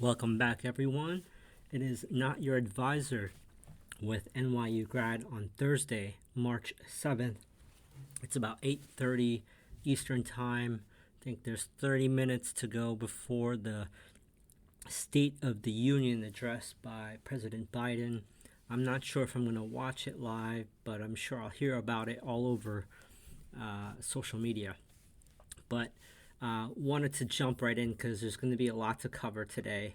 Welcome back, everyone. It is Not Your Advisor with NYU Grad on Thursday, March 7th. It's about 8:30 Eastern Time. I think there's 30 minutes to go before the State of the Union address by President Biden. I'm not sure if I'm going to watch it live, but I'm sure I'll hear about it all over social media. But wanted to jump right in because there's going to be a lot to cover today,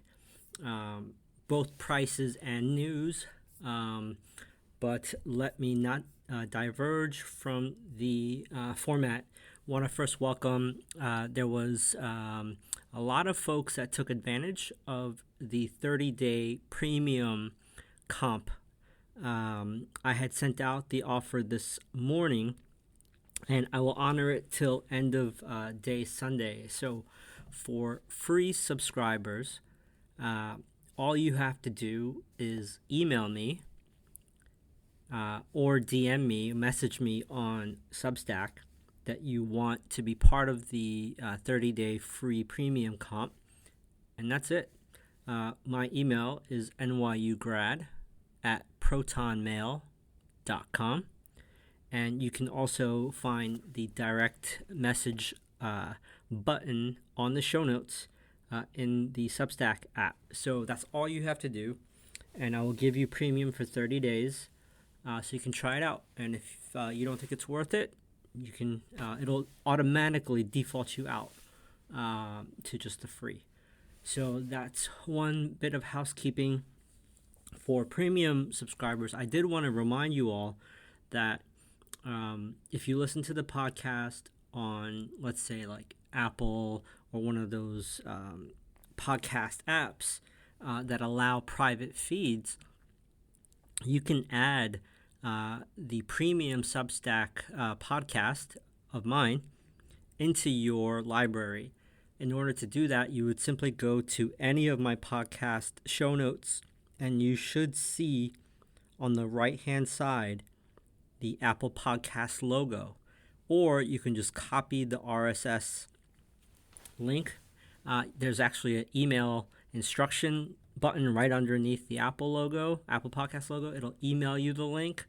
both prices and news. But let me not diverge from the format. Want to first welcome, there was a lot of folks that took advantage of the 30-day premium comp. I had sent out the offer this morning, and I will honor it till end of day Sunday. So for free subscribers, all you have to do is email me or DM me, message me on Substack that you want to be part of the 30-day free premium comp, and that's it. My email is nyugrad@protonmail.com. And you can also find the direct message button on the show notes in the Substack app. So that's all you have to do. And I will give you premium for 30 days so you can try it out. And if you don't think it's worth it, you can. It'll automatically default you out to just the free. So that's one bit of housekeeping for premium subscribers. I did want to remind you all that if you listen to the podcast on, let's say, like Apple or one of those podcast apps that allow private feeds, you can add the premium Substack podcast of mine into your library. In order to do that, you would simply go to any of my podcast show notes, and you should see on the right-hand side the Apple Podcast logo, or you can just copy the RSS link. There's actually an email instruction button right underneath the Apple Podcast logo. It'll email you the link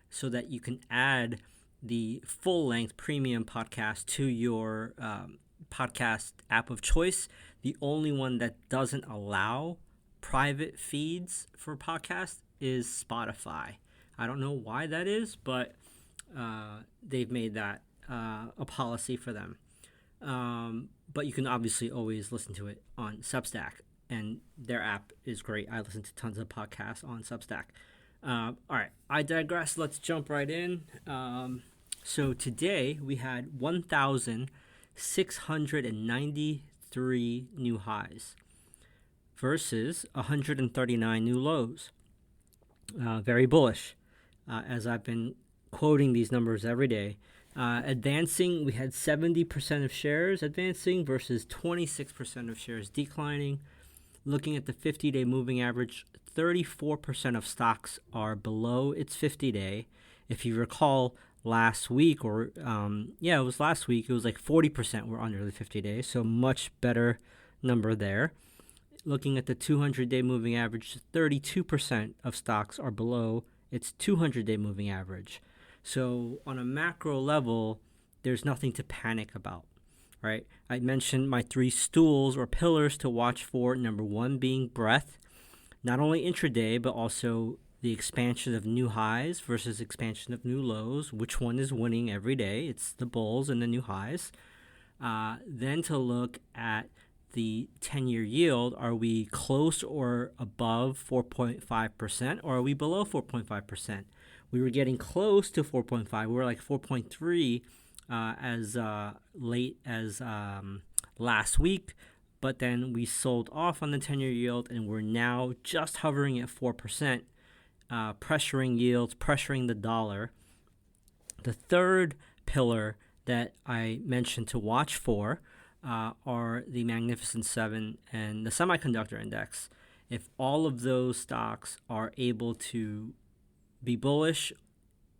so that you can add the full-length premium podcast to your podcast app of choice. The only one that doesn't allow private feeds for podcasts is Spotify. I don't know why that is, but they've made that a policy for them. But you can obviously always listen to it on Substack, and their app is great. I listen to tons of podcasts on Substack. All right, I digress. Let's jump right in. So today we had 1,693 new highs versus 139 new lows. Very bullish. As I've been quoting these numbers every day. Advancing, we had 70% of shares advancing versus 26% of shares declining. Looking at the 50-day moving average, 34% of stocks are below its 50-day. If you recall last week, it was last week, it was like 40% were under the 50-day, so much better number there. Looking at the 200-day moving average, 32% of stocks are below its 200-day moving average. So on a macro level, there's nothing to panic about, right? I mentioned my three stools or pillars to watch for. Number one being breadth, not only intraday, but also the expansion of new highs versus expansion of new lows. Which one is winning every day? It's the bulls and the new highs. Then to look at the 10-year yield. Are we close or above 4.5%, or are we below 4.5%? We were getting close to 4.5. We were like 4.3 as late as last week, but then we sold off on the 10-year yield, and we're now just hovering at 4%, pressuring yields, pressuring the dollar. The third pillar that I mentioned to watch for are the Magnificent Seven and the semiconductor index. If all of those stocks are able to be bullish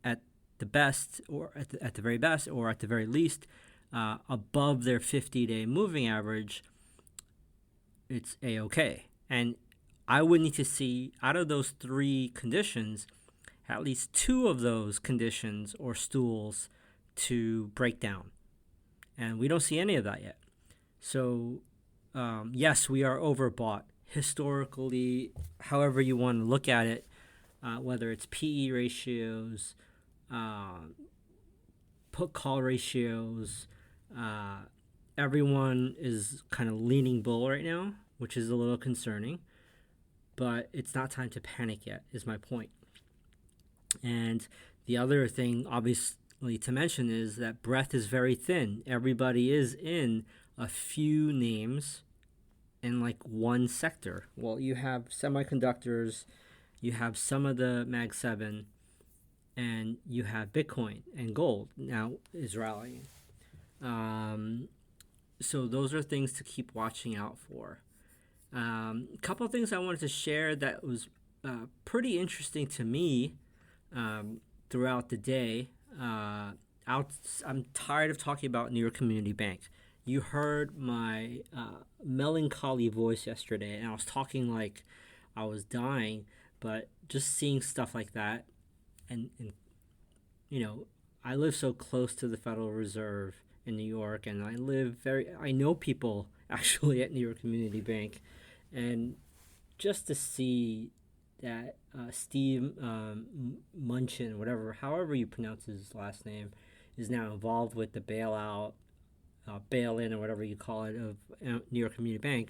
at the best, or at the very best, or at the very least above their 50-day moving average, it's A-OK. And I would need to see out of those three conditions, at least two of those conditions or stools to break down. And we don't see any of that yet. So, yes, we are overbought historically, however you want to look at it, whether it's PE ratios, put call ratios. Everyone is kind of leaning bull right now, which is a little concerning. But it's not time to panic yet, is my point. And the other thing, obviously, to mention is that breadth is very thin. Everybody is in a few names in like one sector. Well, you have semiconductors, you have some of the Mag 7, and you have Bitcoin and gold now is rallying. So those are things to keep watching out for. A couple of things I wanted to share that was pretty interesting to me throughout the day. I'm tired of talking about New York Community Bank. You heard my melancholy voice yesterday, and I was talking like I was dying, but just seeing stuff like that, and I live so close to the Federal Reserve in New York, and I know people actually at New York Community Bank, and just to see that Steve Munchin, however you pronounce his last name, is now involved with the bailout, bail-in, or whatever you call it, of New York Community Bank.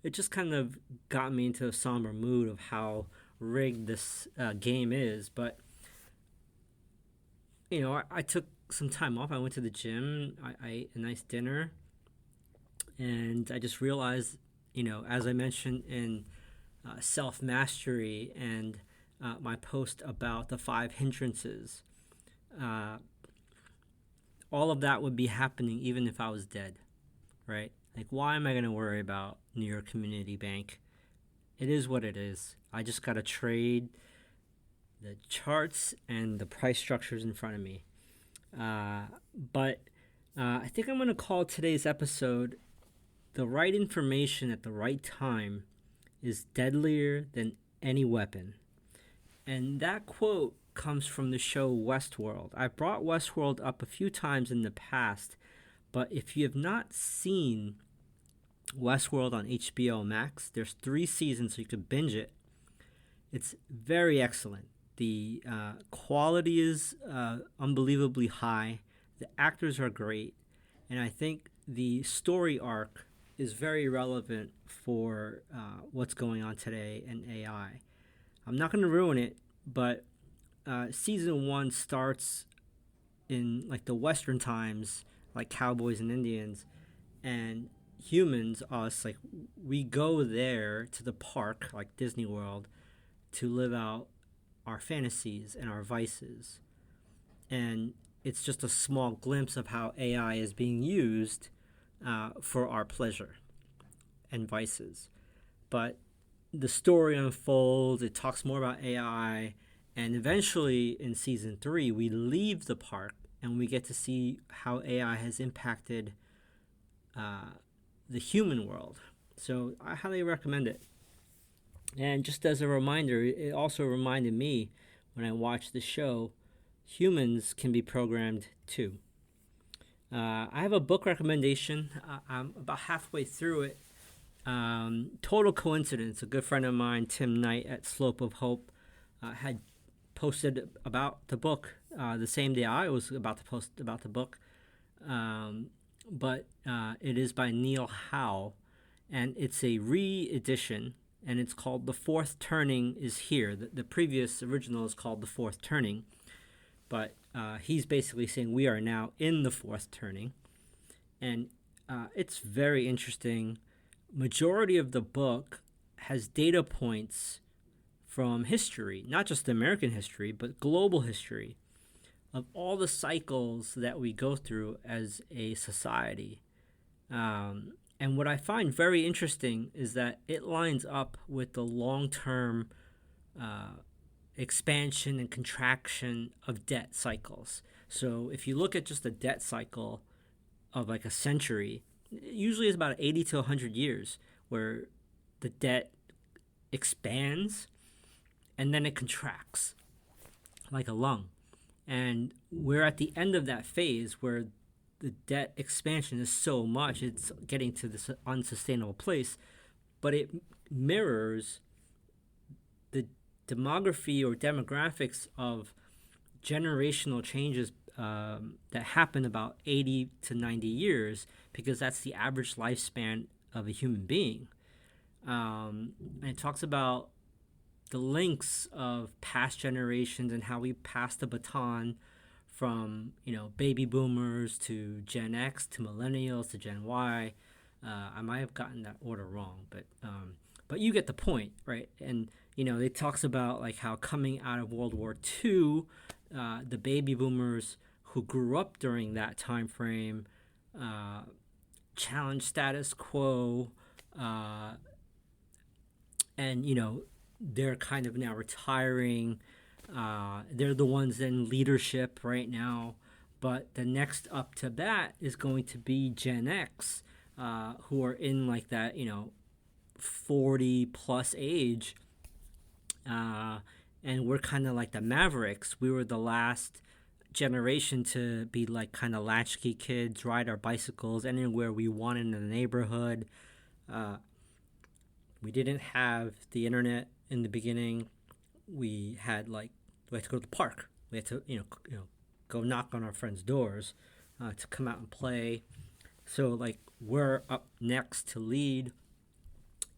It just kind of got me into a somber mood of how rigged this game is. But I took some time off. I went to the gym. I ate a nice dinner, and I just realized, as I mentioned in self-mastery and my post about the 5 hindrances, all of that would be happening even if I was dead, right? Like, why am I going to worry about New York Community Bank? It is what it is. I just got to trade the charts and the price structures in front of me. But I think I'm going to call today's episode "The Right Information at the Right Time is Deadlier Than Any Weapon." And that quote comes from the show Westworld. I've brought Westworld up a few times in the past, but if you have not seen Westworld on HBO Max, there's 3 seasons, so you could binge it. It's very excellent. The quality is unbelievably high. The actors are great. And I think the story arc is very relevant for what's going on today in AI. I'm not going to ruin it, but season 1 starts in like the Western times, like cowboys and Indians, and humans, us, like we go there to the park, like Disney World, to live out our fantasies and our vices. And it's just a small glimpse of how AI is being used for our pleasure and vices. But the story unfolds, it talks more about AI, and eventually in season 3, we leave the park and we get to see how AI has impacted the human world. So I highly recommend it. And just as a reminder, it also reminded me when I watched the show, humans can be programmed too. I have a book recommendation. I'm about halfway through it. Total coincidence. A good friend of mine, Tim Knight at Slope of Hope, had posted about the book the same day I was about to post about the book. But it is by Neil Howe, and it's a re-edition, and it's called The Fourth Turning is Here. The previous original is called The Fourth Turning, but he's basically saying we are now in the fourth turning, and it's very interesting. Majority of the book has data points from history, not just American history, but global history, of all the cycles that we go through as a society. And what I find very interesting is that it lines up with the long-term expansion and contraction of debt cycles. So if you look at just a debt cycle of like a century, usually it's about 80 to 100 years where the debt expands and then it contracts like a lung. And we're at the end of that phase where the debt expansion is so much, it's getting to this unsustainable place, but it mirrors the demography or demographics of generational changes that happen about 80 to 90 years, because that's the average lifespan of a human being. And it talks about the links of past generations and how we pass the baton from baby boomers to Gen X to millennials to Gen Y. I might have gotten that order wrong, but you get the point, right? And it talks about like how coming out of World War II, the baby boomers who grew up during that time frame challenged status quo, and they're kind of now retiring. They're the ones in leadership right now. But the next up to bat is going to be Gen X, who are in like that, 40 plus age. And we're kind of like the Mavericks. We were the last generation to be like kind of latchkey kids, ride our bicycles anywhere we wanted in the neighborhood. We didn't have the internet in the beginning. We had to go to the park. We had to go knock on our friends' doors to come out and play. So like we're up next to lead,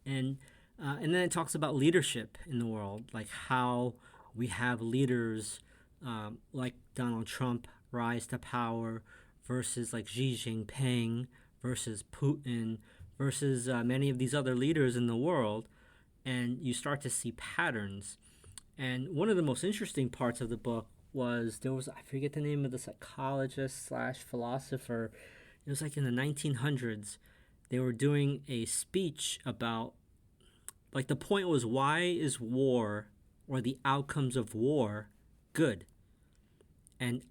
and then it talks about leadership in the world, like how we have leaders like Donald Trump rise to power versus like Xi Jinping versus Putin versus many of these other leaders in the world, and you start to see patterns. And one of the most interesting parts of the book was I forget the name of the psychologist slash philosopher. It was like in the 1900s. They were doing a speech about, like, the point was, why is war or the outcomes of war good? And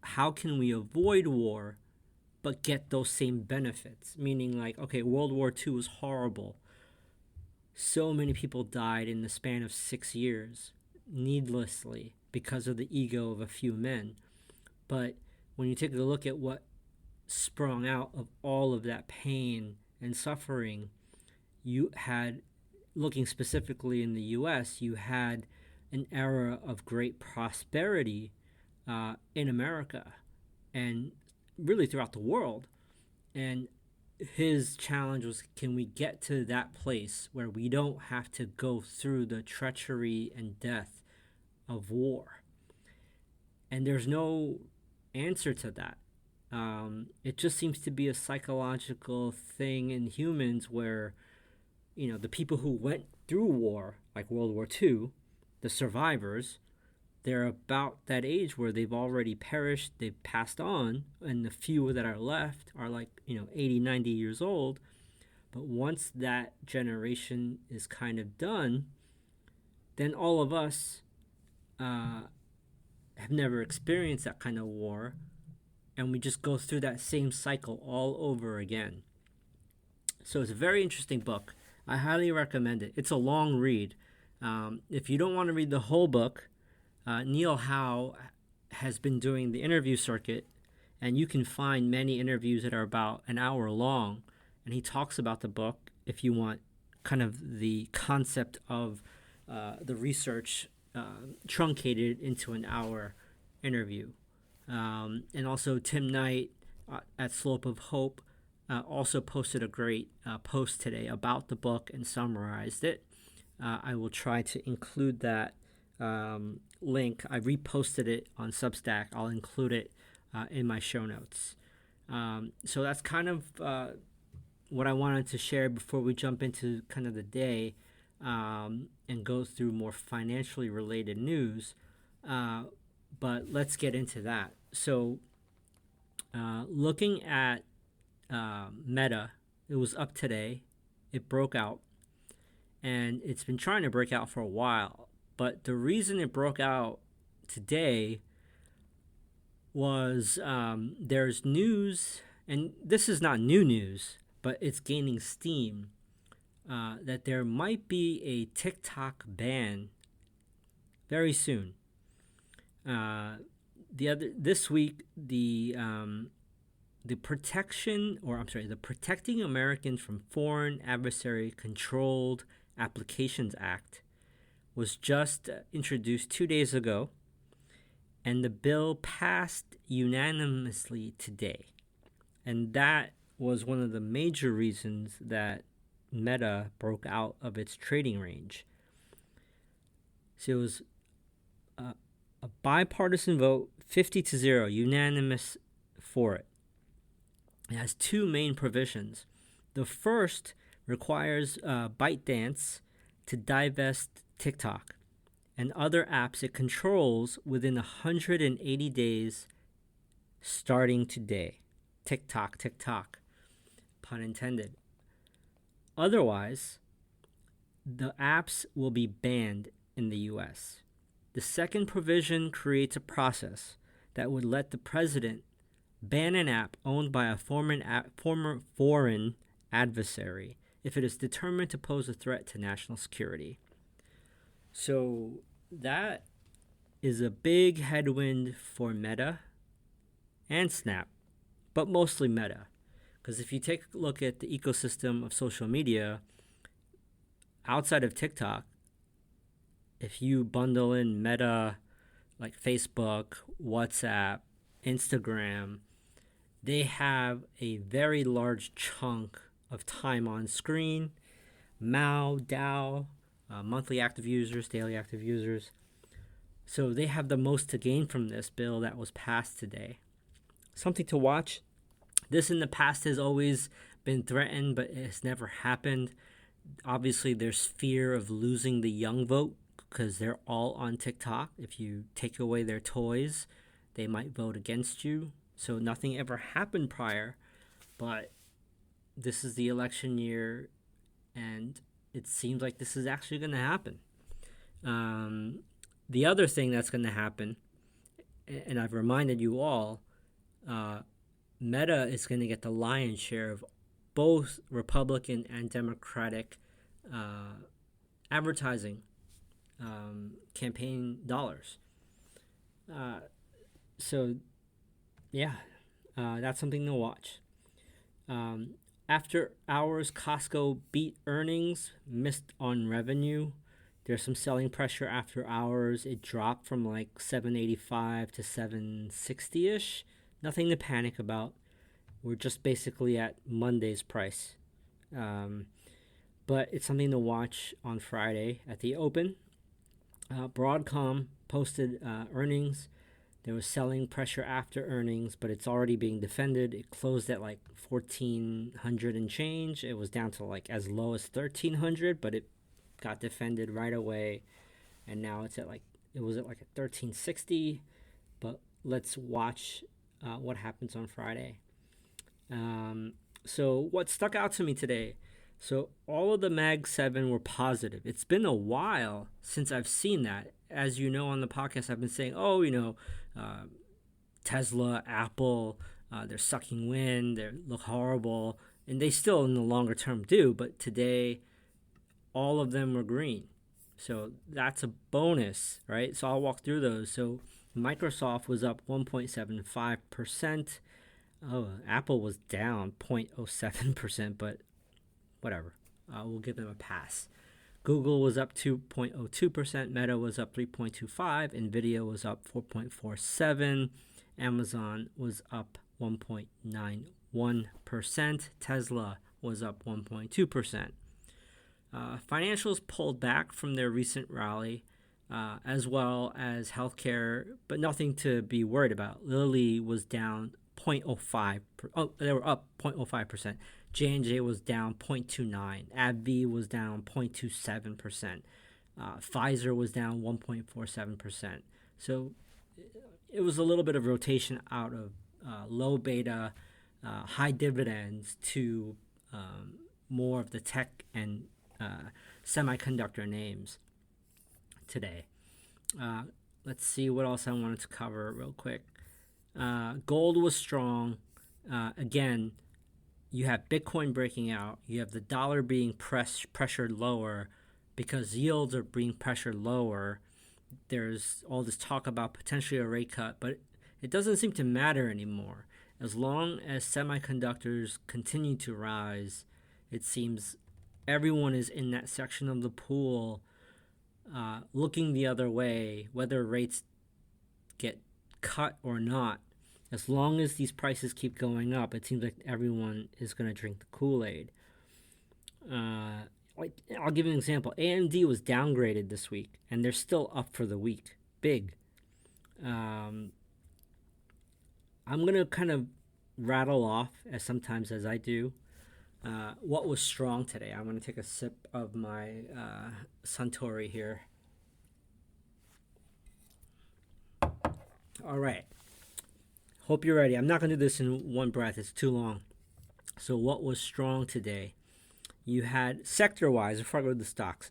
how can we avoid war but get those same benefits? Meaning, like, okay, World War II was horrible. So many people died in the span of 6 years, needlessly, because of the ego of a few men. But when you take a look at what sprung out of all of that pain and suffering, you had, looking specifically in the U.S., you had an era of great prosperity in America and really throughout the world. And his challenge was, can we get to that place where we don't have to go through the treachery and death of war? And there's no answer to that. It just seems to be a psychological thing in humans where, the people who went through war, like World War II, the survivors, they're about that age where they've already perished, they've passed on, and the few that are left are like, 80, 90 years old. But once that generation is kind of done, then all of us have never experienced that kind of war, and we just go through that same cycle all over again. So it's a very interesting book. I highly recommend it. It's a long read. If you don't want to read the whole book, Neil Howe has been doing the interview circuit, and you can find many interviews that are about an hour long, and he talks about the book if you want kind of the concept of the research truncated into an hour interview. And also Tim Knight at Slope of Hope also posted a great post today about the book and summarized it. I will try to include that link. I reposted it on Substack. I'll include it in my show notes. So that's kind of what I wanted to share before we jump into kind of the day and go through more financially related news. But let's get into that. So looking at Meta, it was up today. It broke out. And it's been trying to break out for a while. But the reason it broke out today was there's news, and this is not new news, but it's gaining steam, that there might be a TikTok ban very soon. This week, the Protecting Americans from Foreign Adversary Controlled Applications Act was just introduced 2 days ago, and the bill passed unanimously today. And that was one of the major reasons that Meta broke out of its trading range. So it was a bipartisan vote, 50-0, unanimous for it. It has two main provisions. The first requires ByteDance to divest TikTok and other apps it controls within 180 days starting today. TikTok, pun intended. Otherwise, the apps will be banned in the US. The second provision creates a process that would let the president ban an app owned by a former foreign adversary if it is determined to pose a threat to national security. So that is a big headwind for Meta and Snap, but mostly Meta. Because if you take a look at the ecosystem of social media, outside of TikTok, if you bundle in Meta, like Facebook, WhatsApp, Instagram, they have a very large chunk of time on screen, DAO, monthly active users, daily active users. So they have the most to gain from this bill that was passed today. Something to watch. This in the past has always been threatened, but it's never happened. Obviously, there's fear of losing the young vote because they're all on TikTok. If you take away their toys, they might vote against you. So nothing ever happened prior, but this is the election year, and it seems like this is actually going to happen. The other thing that's going to happen, and I've reminded you all, Meta is going to get the lion's share of both Republican and Democratic advertising campaign dollars. So, that's something to watch. After hours, Costco beat earnings, missed on revenue. There's some selling pressure after hours. It dropped from like $7.85 to $7.60-ish. Nothing to panic about. We're just basically at Monday's price. But it's something to watch on Friday at the open. Broadcom posted earnings. There was selling pressure after earnings, but it's already being defended. It closed at like 1,400 and change. It was down to like as low as 1,300, but it got defended right away. And now it's at it was at like a 1,360. But let's watch what happens on Friday. So what stuck out to me today? So all of the Mag 7 were positive. It's been a while since I've seen that. As you know, on the podcast, I've been saying, Tesla, Apple, they're sucking wind, they look horrible, and they still in the longer term do, but today all of them were green. So that's a bonus, right? So I'll walk through those. So Microsoft was up 1.75%. Apple was down 0.07%, but whatever. We'll give them a pass. Google was up 2.02%. Meta was up 3.25%. Nvidia was up 4.47%. Amazon was up 1.91%. Tesla was up 1.2%. Financials pulled back from their recent rally, as well as healthcare, but nothing to be worried about. Lilly was down 0.05%. They were up 0.05%. J&J was down 0.29%. AbbVie was down 0.27%. Pfizer was down 1.47%. So it was a little bit of rotation out of low beta, high dividends to more of the tech and semiconductor names today. Let's see what else I wanted to cover real quick. Gold was strong. Again, you have Bitcoin breaking out. You have the dollar being pressured lower because yields are being pressured lower. There's all this talk about potentially a rate cut, but it doesn't seem to matter anymore. As long as semiconductors continue to rise, it seems everyone is in that section of the pool looking the other way, whether rates get cut or not. As long as these prices keep going up, it seems like everyone is going to drink the Kool-Aid. I'll give you an example. AMD was downgraded this week, and they're still up for the week. Big. I'm going to kind of rattle off, sometimes as I do, what was strong today. I'm going to take a sip of my Suntory here. All right. Hope you're ready. I'm not going to do this in one breath. It's too long. So what was strong today? You had sector-wise, before I go to the stocks,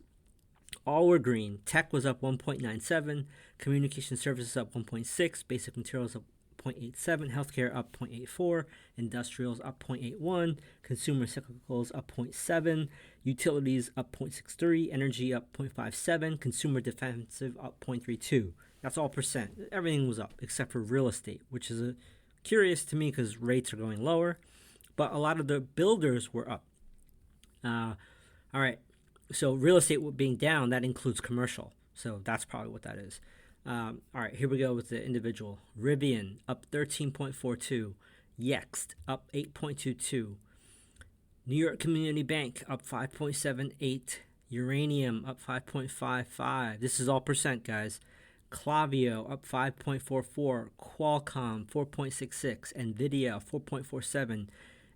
all were green. Tech was up 1.97, communication services up 1.6, basic materials up 0.87, healthcare up 0.84, industrials up 0.81, consumer cyclicals up 0.7, utilities up 0.63, energy up 0.57, consumer defensive up 0.32. That's all percent. Everything was up except for real estate, which is curious to me because rates are going lower, but a lot of the builders were up. All right, so real estate being down, that includes commercial. So that's probably what that is. All right, here we go with the individual. Rivian up 13.42. Yext up 8.22. New York Community Bank up 5.78. Uranium up 5.55. This is all percent, guys. Klaviyo up 5.44. Qualcomm 4.66. Nvidia 4.47.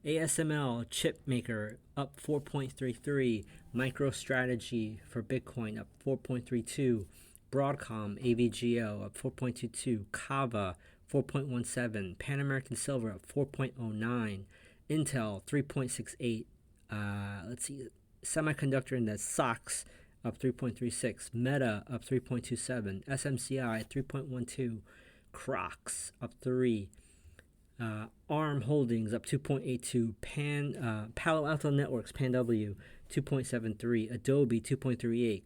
ASML chip maker up 4.33. MicroStrategy for Bitcoin up 4.32. Broadcom AVGO up 4.22. Kava 4.17. Pan American Silver up 4.09. Intel 3.68. Let's see. Semiconductor Index SOX up 3.36. Meta up 3.27. SMCI 3.12. Crocs up 3. ARM Holdings up 2.82. Palo Alto Networks PanW 2.73. Adobe 2.38.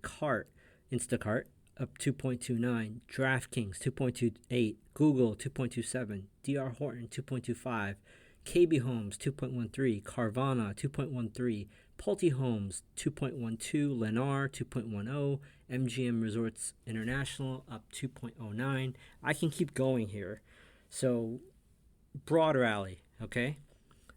Instacart up 2.29. DraftKings 2.28. Google 2.27. DR Horton 2.25. KB Homes 2.13. Carvana 2.13. Pulte Homes 2.12. Lennar 2.10. MGM Resorts International up 2.09. I can keep going here. So broad rally, okay?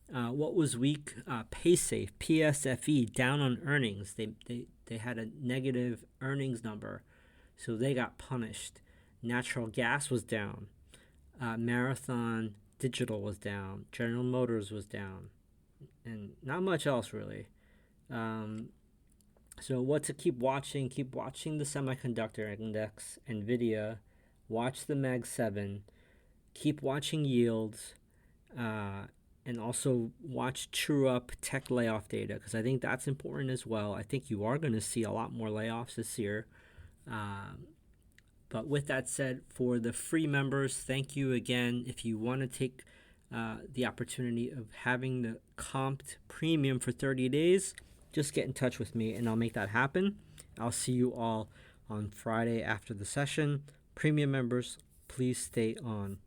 What was weak? PaySafe, PSFE, down on earnings. They had a negative earnings number, so they got punished. Natural gas was down. Marathon Digital was down. General Motors was down. And not much else, really. So what to keep watching? Keep watching the semiconductor index, NVIDIA. Watch the Mag 7. Keep watching yields, and also watch true up tech layoff data, because I think that's important as well. I think you are going to see a lot more layoffs this year. But with that said, for the free members, thank you again. If you want to take the opportunity of having the comped premium for 30 days, just get in touch with me and I'll make that happen. I'll see you all on Friday after the session. Premium members, please stay on.